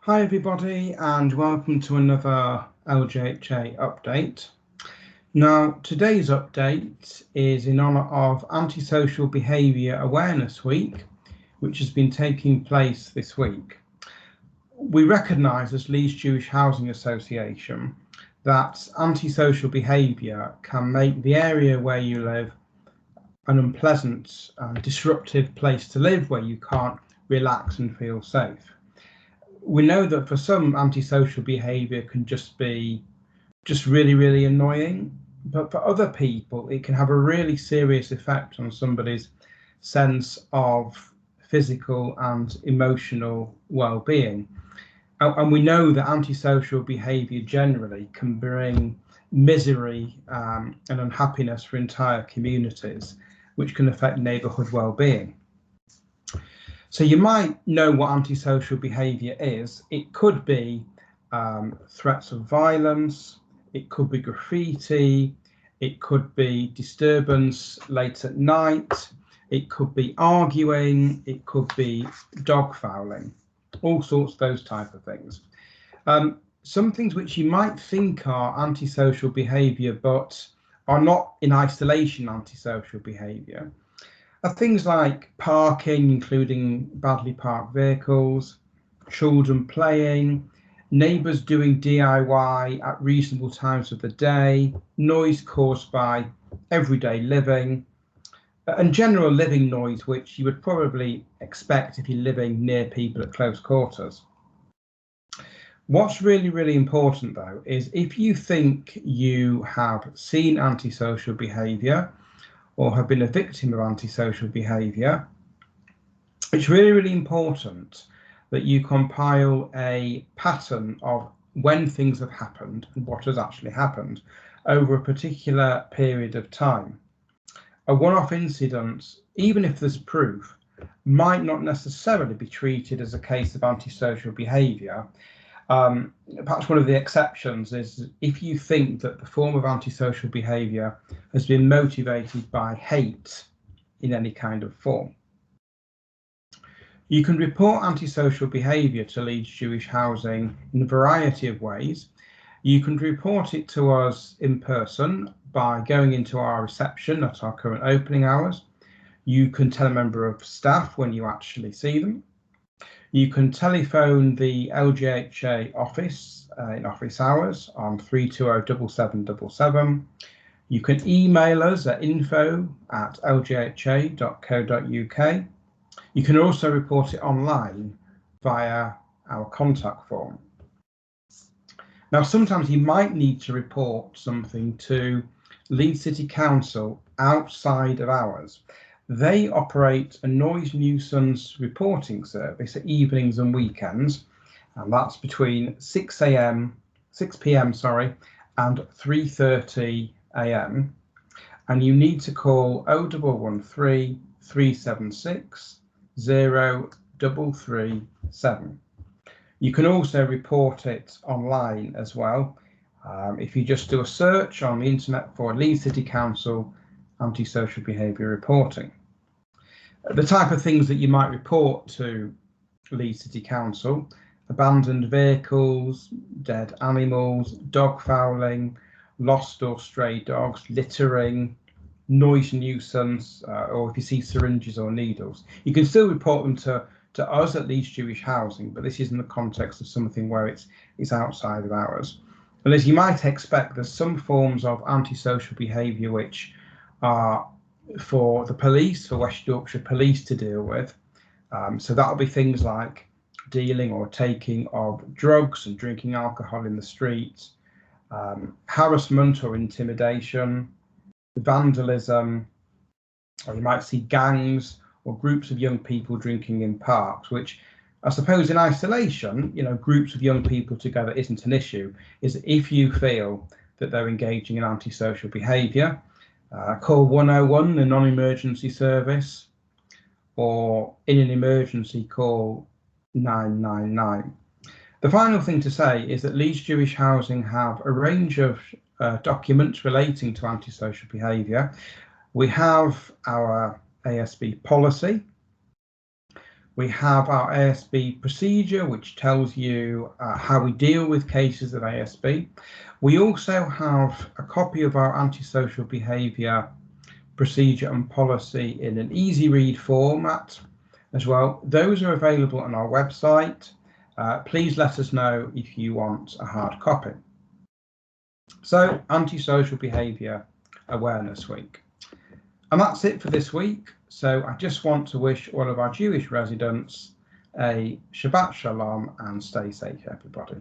Hi everybody and welcome to another LJHA update. Now today's update is in honour of Antisocial Behaviour Awareness Week, which has been taking place this week. We recognise as Leeds Jewish Housing Association that antisocial behaviour can make the area where you live an unpleasant and disruptive place to live where you can't relax and feel safe. We know that for some, antisocial behaviour can just be really annoying, but for other people it can have a really serious effect on somebody's sense of physical and emotional well-being. And we know that antisocial behaviour generally can bring misery and unhappiness for entire communities, which can affect neighbourhood well-being. So you might know what antisocial behaviour is. It could be threats of violence, it could be graffiti, it could be disturbance late at night, it could be arguing, it could be dog fouling, all sorts of those type of things. Some things which you might think are antisocial behaviour but are not in isolation antisocial behaviour are things like parking, including badly parked vehicles, children playing, neighbours doing DIY at reasonable times of the day, noise caused by everyday living, and general living noise, which you would probably expect if you're living near people at close quarters. What's really important though is if you think you have seen antisocial behaviour or have been a victim of antisocial behaviour, it's really important that you compile a pattern of when things have happened and what has actually happened over a particular period of time. A one-off incident, even if there's proof, might not necessarily be treated as a case of antisocial behaviour. Perhaps one of the exceptions is if you think that the form of antisocial behaviour has been motivated by hate in any kind of form. You can report antisocial behaviour to Leeds Jewish Housing in a variety of ways. You can report it to us in person by going into our reception at our current opening hours. You can tell a member of staff when you actually see them. You can telephone the LJHA office in office hours on 320-7777. You can email us at info@ljha.co.uk. You can also report it online via our contact form. Now, sometimes you might need to report something to Leeds City Council outside of hours. They operate a noise nuisance reporting service at evenings and weekends, and that's between 6 p.m. and 3:30 a.m. And you need to call 0113 376 0337. You can also report it online as well. If you just do a search on the internet for Leeds City Council antisocial behaviour reporting. The type of things that you might report to Leeds City Council: abandoned vehicles, dead animals, dog fouling, lost or stray dogs, littering, noise nuisance, or if you see syringes or needles. You can still report them to us at Leeds Jewish Housing, but this is in the context of something where it's outside of hours. And as you might expect, there's some forms of antisocial behaviour which are for the police, for West Yorkshire Police to deal with. So that'll be things like dealing or taking of drugs and drinking alcohol in the streets, harassment or intimidation, vandalism, or you might see gangs or groups of young people drinking in parks, which I suppose in isolation, groups of young people together isn't an issue. Is if you feel that they're engaging in antisocial behaviour, call 101, the non-emergency service, or in an emergency, call 999. The final thing to say is that Leeds Jewish Housing have a range of documents relating to antisocial behaviour. We have our ASB policy. We have our ASB procedure, which tells you how we deal with cases of ASB. We also have a copy of our antisocial behaviour procedure and policy in an easy read format as well. Those are available on our website. Please let us know if you want a hard copy. So, Antisocial Behaviour Awareness Week. And that's it for this week. So I just want to wish all of our Jewish residents a Shabbat Shalom and stay safe, everybody.